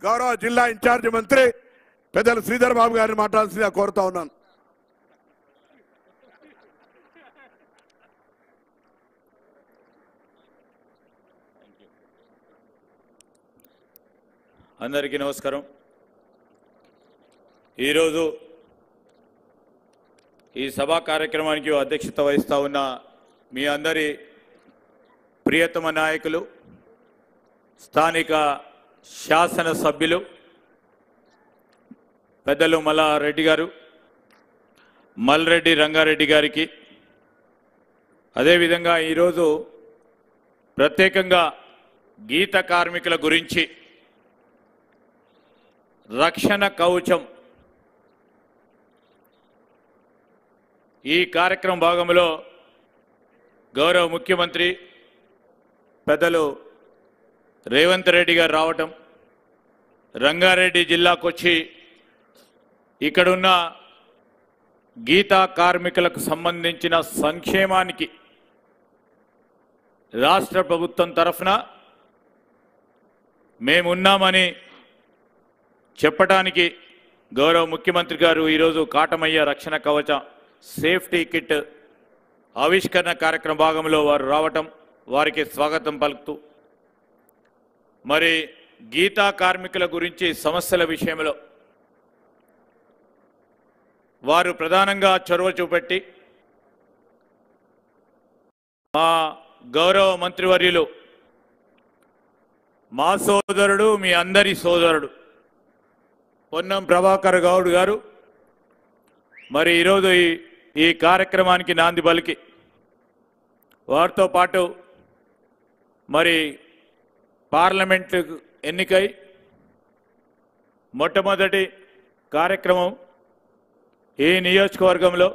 గౌరవ జిల్లా ఇన్ఛార్జి మంత్రి పెద్దలు శ్రీధర్ బాబు గారిని మాట్లాడాల్సిందిగా కోరుతా ఉన్నాను. అందరికీ నమస్కారం. ఈరోజు ఈ సభా కార్యక్రమానికి అధ్యక్షత వహిస్తూ ఉన్న మీ అందరి ప్రియతమ నాయకులు, స్థానిక శాసన సభ్యులు పెద్దలు మల్లారెడ్డి గారు, మల్రెడ్డి రంగారెడ్డి గారికి, అదేవిధంగా ఈరోజు ప్రత్యేకంగా గీత కార్మికుల గురించి రక్షణ కవచం ఈ కార్యక్రమం భాగంలో గౌరవ ముఖ్యమంత్రి పెద్దలు రేవంత్ రెడ్డి గారు రావటం, రంగారెడ్డి జిల్లాకు వచ్చి ఇక్కడున్న గీతా కార్మికులకు సంబంధించిన సంక్షేమానికి రాష్ట్ర ప్రభుత్వం తరఫున మేమున్నామని చెప్పడానికి గౌరవ ముఖ్యమంత్రి గారు ఈరోజు కాటమయ్య రక్షణ కవచ సేఫ్టీ కిట్ ఆవిష్కరణ కార్యక్రమ భాగంలో వారు రావటం, వారికి స్వాగతం పలుకుతూ, మరి గీతా కార్మికుల గురించి సమస్యల విషయంలో వారు ప్రధానంగా చొరవ చూపెట్టి మా గౌరవ మంత్రివర్యులు, మా సోదరుడు, మీ అందరి సోదరుడు పొన్నం ప్రభాకర్ గౌడ్ గారు మరి ఈరోజు ఈ కార్యక్రమానికి నాంది పలికి, వారితో పాటు మరి పార్లమెంటు ఎన్నికై మొట్టమొదటి కార్యక్రమం ఈ నియోజకవర్గంలో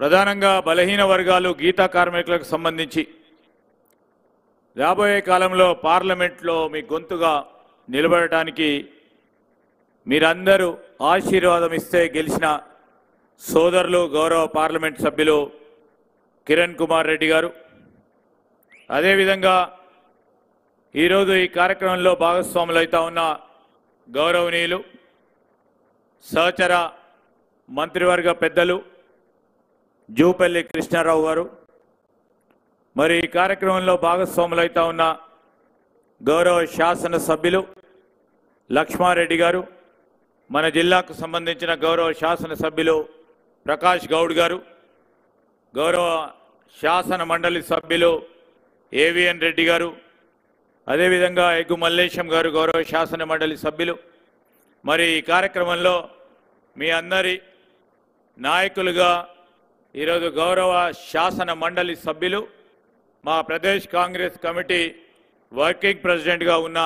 ప్రధానంగా బలహీన వర్గాలు గీతా కార్మికులకు సంబంధించి రాబోయే కాలంలో పార్లమెంట్లో మీ గొంతుగా నిలబడటానికి మీరందరూ ఆశీర్వాదం ఇస్తే గెలిచిన సోదరులు గౌరవ పార్లమెంట్ సభ్యులు కిరణ్ కుమార్ రెడ్డి గారు, అదేవిధంగా ఈరోజు ఈ కార్యక్రమంలో భాగస్వాములు అవుతా ఉన్న గౌరవనీయులు సహచర మంత్రివర్గ పెద్దలు జూపల్లి కృష్ణారావు గారు, మరి ఈ కార్యక్రమంలో భాగస్వాములు అవుతా ఉన్న గౌరవ శాసన సభ్యులు లక్ష్మారెడ్డి గారు, మన జిల్లాకు సంబంధించిన గౌరవ శాసన సభ్యులు ప్రకాష్ గౌడ్ గారు, గౌరవ శాసన మండలి సభ్యులు ఏవిఎన్ రెడ్డి గారు, అదేవిధంగా ఎగ్గు మల్లేశం గారు గౌరవ శాసన మండలి సభ్యులు, మరి ఈ కార్యక్రమంలో మీ అందరి నాయకులుగా ఈరోజు గౌరవ శాసన మండలి సభ్యులు, మా ప్రదేశ్ కాంగ్రెస్ కమిటీ వర్కింగ్ ప్రెసిడెంట్గా ఉన్న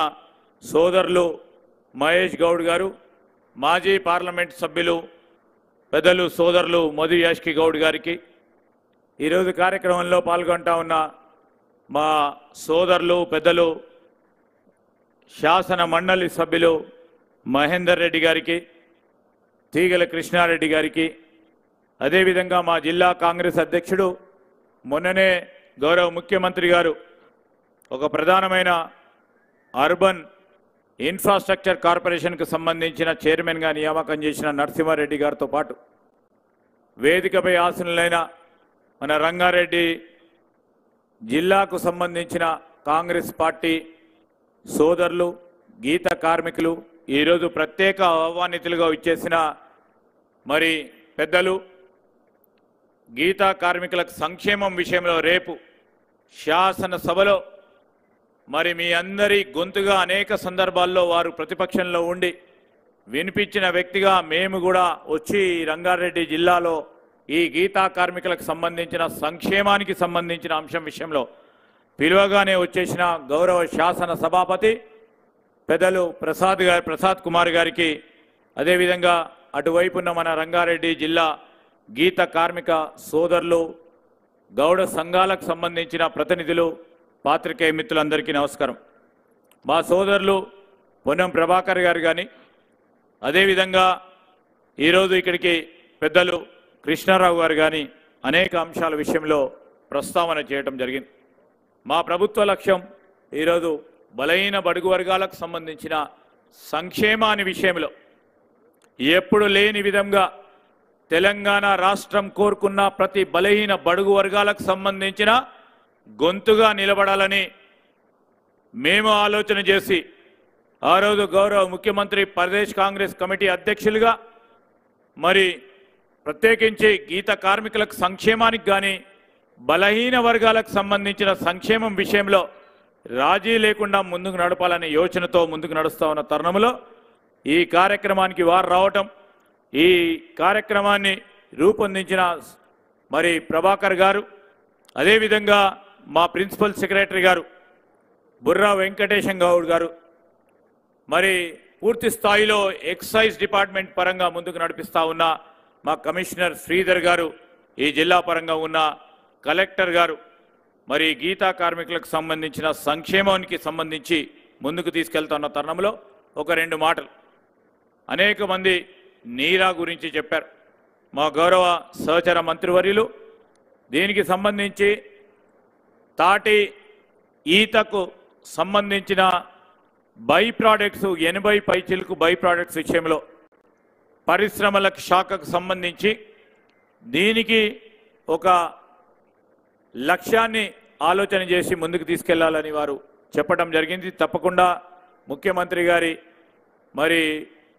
సోదరులు మహేష్ గౌడ్ గారు, మాజీ పార్లమెంట్ సభ్యులు పెద్దలు సోదరులు మధు యాష్కి గౌడ్ గారికి, ఈరోజు కార్యక్రమంలో పాల్గొంటా ఉన్న మా సోదరులు పెద్దలు శాసన మండలి సభ్యులు మహేందర్ రెడ్డి గారికి, తీగల కృష్ణారెడ్డి గారికి, అదేవిధంగా మా జిల్లా కాంగ్రెస్ అధ్యక్షుడు మొన్ననే గౌరవ ముఖ్యమంత్రి గారు ఒక ప్రధానమైన అర్బన్ ఇన్ఫ్రాస్ట్రక్చర్ కార్పొరేషన్కు సంబంధించిన చైర్మన్గా నియామకం చేసిన నరసింహారెడ్డి గారితో పాటు వేదికపై ఆసనులైన మన రంగారెడ్డి జిల్లాకు సంబంధించిన కాంగ్రెస్ పార్టీ సోదరులు, గీత కార్మికులు, ఈరోజు ప్రత్యేక ఆహ్వానితులుగా ఇచ్చేసిన మరి పెద్దలు, గీతా కార్మికులకు సంక్షేమం విషయంలో రేపు శాసనసభలో మరి మీ అందరి గొంతుగా అనేక సందర్భాల్లో వారు ప్రతిపక్షంలో ఉండి వినిపించిన వ్యక్తిగా మేము కూడా వచ్చి రంగారెడ్డి జిల్లాలో ఈ గీతా కార్మికులకు సంబంధించిన సంక్షేమానికి సంబంధించిన అంశం విషయంలో పిలువగానే వచ్చేసిన గౌరవ శాసన సభాపతి పెద్దలు ప్రసాద్ కుమార్ గారికి, అదేవిధంగా అటువైపున్న మన రంగారెడ్డి జిల్లా గీత కార్మిక సోదరులు, గౌడ సంఘాలకు సంబంధించిన ప్రతినిధులు, పాత్రికేయ మిత్రులందరికీ నమస్కారం. మా సోదరులు పొన్నం ప్రభాకర్ గారు కానీ, అదేవిధంగా ఈరోజు ఇక్కడికి పెద్దలు కృష్ణారావు గారు కానీ అనేక అంశాల విషయంలో ప్రస్తావన చేయడం జరిగింది. మా ప్రభుత్వ లక్ష్యం ఈరోజు బలహీన బడుగు వర్గాలకు సంబంధించిన సంక్షేమాని విషయంలో ఎప్పుడు లేని విధంగా తెలంగాణ రాష్ట్రం కోరుకున్న ప్రతి బలహీన బడుగు వర్గాలకు సంబంధించిన గొంతుగా నిలబడాలని మేము ఆలోచన చేసి ఆ రోజు గౌరవ ముఖ్యమంత్రి ప్రదేశ్ కాంగ్రెస్ కమిటీ అధ్యక్షులుగా మరి ప్రత్యేకించి గీత కార్మికులకు సంక్షేమానికి కానీ బలహీన వర్గాలకు సంబంధించిన సంక్షేమం విషయంలో రాజీ లేకుండా ముందుకు నడపాలనే యోచనతో ముందుకు నడుస్తా ఉన్న తరుణంలో ఈ కార్యక్రమానికి వారు రావటం, ఈ కార్యక్రమాన్ని రూపొందించిన మరి ప్రభాకర్ గారు, అదేవిధంగా మా ప్రిన్సిపల్ సెక్రటరీ గారు బుర్రా వెంకటేశం గౌడ్ గారు, మరి పూర్తి స్థాయిలో ఎక్సైజ్ డిపార్ట్మెంట్ పరంగా ముందుకు నడిపిస్తా ఉన్న మా కమిషనర్ శ్రీధర్ గారు, ఈ జిల్లా పరంగా ఉన్న కలెక్టర్ గారు, మరి గీతా కార్మికులకు సంబంధించిన సంక్షేమానికి సంబంధించి ముందుకు తీసుకెళ్తున్న తరుణంలో ఒక రెండు మాటలు. అనేక మంది నీరా గురించి చెప్పారు. మా గౌరవ సహచర మంత్రివర్యులు దీనికి సంబంధించి తాటి ఈతకు సంబంధించిన బై ప్రోడక్ట్స్ 80 పైచిలకు బై ప్రోడక్ట్స్ విషయంలో పరిశ్రమల శాఖకు సంబంధించి దీనికి ఒక లక్ష్యాన్ని ఆలోచన చేసి ముందుకు తీసుకెళ్లాలని వారు చెప్పడం జరిగింది. తప్పకుండా ముఖ్యమంత్రి గారి మరి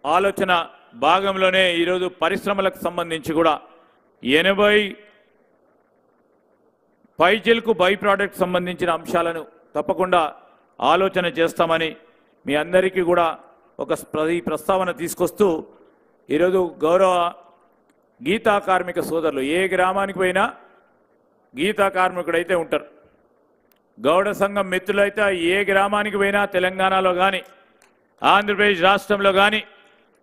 ఆలోచన భాగంలోనే ఈరోజు పరిశ్రమలకు సంబంధించి కూడా 80 పైచిలకు బై ప్రోడక్ట్ సంబంధించిన అంశాలను తప్పకుండా ఆలోచన చేస్తామని మీ అందరికీ కూడా ఒక ప్రస్తావన తీసుకొస్తూ ఈరోజు గౌరవ గీతా కార్మిక సోదరులు ఏ గ్రామానికి పోయినా గీతా కార్మికుడైతే ఉంటారు. గౌడ సంఘం మిత్రులైతే ఏ గ్రామానికి పోయినా తెలంగాణలో కానీ ఆంధ్రప్రదేశ్ రాష్ట్రంలో కానీ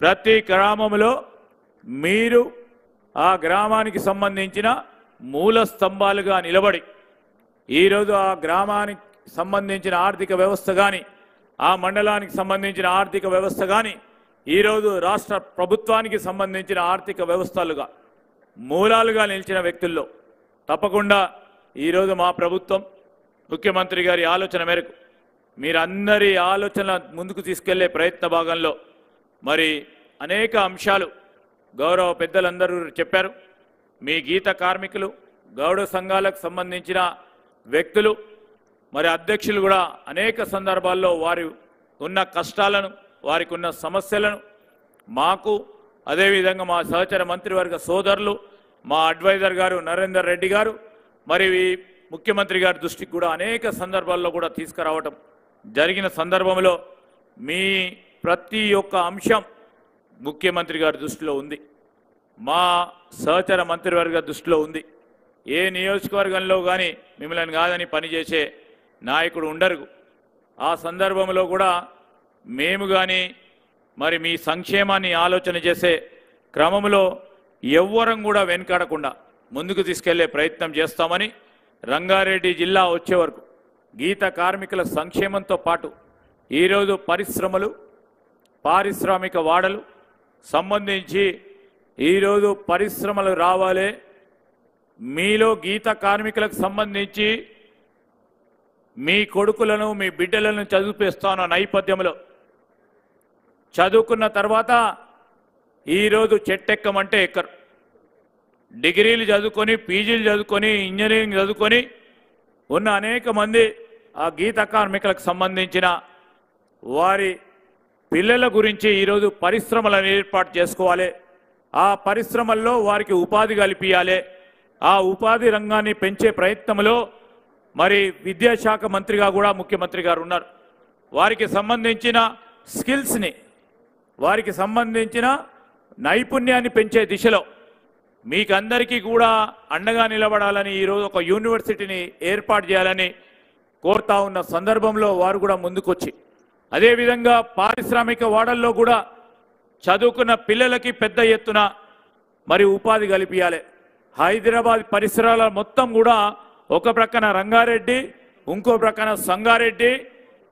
ప్రతి గ్రామంలో మీరు ఆ గ్రామానికి సంబంధించిన మూల స్తంభాలుగా నిలబడి ఈరోజు ఆ గ్రామానికి సంబంధించిన ఆర్థిక వ్యవస్థ కానీ ఆ మండలానికి సంబంధించిన ఆర్థిక వ్యవస్థ కానీ ఈరోజు రాష్ట్ర ప్రభుత్వానికి సంబంధించిన ఆర్థిక వ్యవస్థలుగా మూలాలుగా నిలిచిన వ్యక్తుల్లో తప్పకుండా ఈరోజు మా ప్రభుత్వం ముఖ్యమంత్రి గారి ఆలోచన మేరకు మీరందరి ఆలోచన ముందుకు తీసుకెళ్లే ప్రయత్న భాగంలో మరి అనేక అంశాలు గౌరవ పెద్దలందరూ చెప్పారు. మీ గీత కార్మికులు గౌడ సంఘాలకు సంబంధించిన వ్యక్తులు మరి అధ్యక్షులు కూడా అనేక సందర్భాల్లో వారి ఉన్న కష్టాలను వారికి ఉన్న సమస్యలను మాకు అదేవిధంగా మా సహచర మంత్రివర్గ సోదరులు మా అడ్వైజర్ గారు నరేందర్ రెడ్డి గారు మరి ముఖ్యమంత్రి గారి దృష్టికి కూడా అనేక సందర్భాల్లో కూడా తీసుకురావటం జరిగిన సందర్భంలో మీ ప్రతి ఒక్క అంశం ముఖ్యమంత్రి గారి దృష్టిలో ఉంది, మా సహచర మంత్రివర్గ దృష్టిలో ఉంది. ఏ నియోజకవర్గంలో కానీ మిమ్మల్ని కాదని పనిచేసే నాయకుడు ఉండరు. ఆ సందర్భంలో కూడా మేము కానీ మరి మీ సంక్షేమాన్ని ఆలోచన చేసే క్రమంలో ఎవ్వరం కూడా వెనుకాడకుండా ముందుకు తీసుకెళ్లే ప్రయత్నం చేస్తామని రంగారెడ్డి జిల్లా వచ్చే వరకు గీత కార్మికుల సంక్షేమంతో పాటు ఈరోజు పరిశ్రమలు పారిశ్రామిక వాడలు సంబంధించి ఈరోజు పరిశ్రమలు రావాలి. మీలో గీత కార్మికులకు సంబంధించి మీ కొడుకులను మీ బిడ్డలను చదివిపిస్తాన నేపథ్యంలో చదువుకున్న తర్వాత ఈరోజు చెట్టెక్కమంటే ఎక్కరు. డిగ్రీలు చదువుకొని పీజీలు చదువుకొని ఇంజనీరింగ్ చదువుకొని ఉన్న అనేక మంది ఆ గీత కార్మికులకు సంబంధించిన వారి పిల్లల గురించి ఈరోజు పరిశ్రమలను ఏర్పాటు చేసుకోవాలి. ఆ పరిశ్రమల్లో వారికి ఉపాధి కల్పించాలి. ఆ ఉపాధి రంగాన్ని పెంచే ప్రయత్నంలో మరి విద్యాశాఖ మంత్రిగా కూడా ముఖ్యమంత్రి గారు ఉన్నారు. వారికి సంబంధించిన స్కిల్స్ని వారికి సంబంధించిన నైపుణ్యాన్ని పెంచే దిశలో మీకందరికీ కూడా అండగా నిలబడాలని ఈరోజు ఒక యూనివర్సిటీని ఏర్పాటు చేయాలని కోరుతా ఉన్న సందర్భంలో వారు కూడా ముందుకొచ్చి అదేవిధంగా పారిశ్రామిక వాడల్లో కూడా చదువుకున్న పిల్లలకి పెద్ద ఎత్తున మరి ఉపాధి కల్పించాలి. హైదరాబాద్ పరిసరాల మొత్తం కూడా ఒక ప్రక్కన రంగారెడ్డి ఇంకో ప్రక్కన సంగారెడ్డి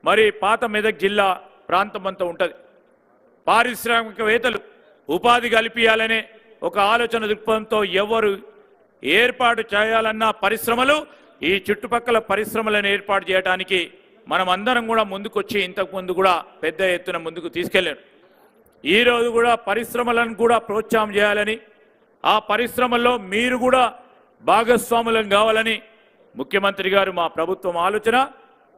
మరి పాత మెదక్ జిల్లా ప్రాంతం అంతా ఉంటుంది. పారిశ్రామికవేత్తలు ఉపాధి కల్పించాలనే ఒక ఆలోచన దృక్పథంతో ఎవరు ఏర్పాటు చేయాలన్న పరిశ్రమలు ఈ చుట్టుపక్కల పరిశ్రమలను ఏర్పాటు చేయడానికి మనం అందరం కూడా ముందుకొచ్చి ఇంతకు ముందు కూడా పెద్ద ఎత్తున ముందుకు తీసుకెళ్లారు. ఈరోజు కూడా పరిశ్రమలను కూడా ప్రోత్సాహం చేయాలని, ఆ పరిశ్రమల్లో మీరు కూడా భాగస్వాములం కావాలని ముఖ్యమంత్రి గారు మా ప్రభుత్వం ఆలోచన.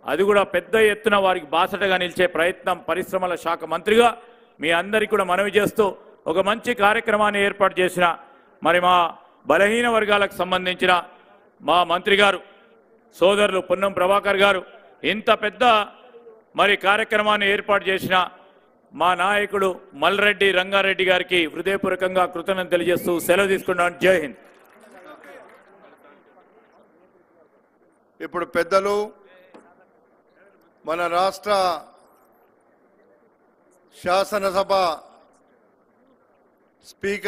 అది కూడా పెద్ద ఎత్తున వారికి బాసటగా నిలిచే ప్రయత్నం పరిశ్రమల శాఖ మంత్రిగా మీ అందరికీ కూడా మనవి చేస్తూ ఒక మంచి కార్యక్రమాన్ని ఏర్పాటు చేసిన మరి మా బలహీన వర్గాలకు సంబంధించిన మా మంత్రి గారు సోదరులు పొన్నం ప్రభాకర్ గారు ఇంత పెద్ద మరి కార్యక్రమాన్ని ఏర్పాటు చేసిన మా నాయకుడు మల్రెడ్డి రంగారెడ్డి గారికి హృదయపూర్వకంగా కృతజ్ఞతలు తెలియజేస్తూ సెలవు తీసుకున్నాను. జై హింద్. ఇప్పుడు పెద్దలు మన రాష్ట్ర శాసనసభ స్పీకర్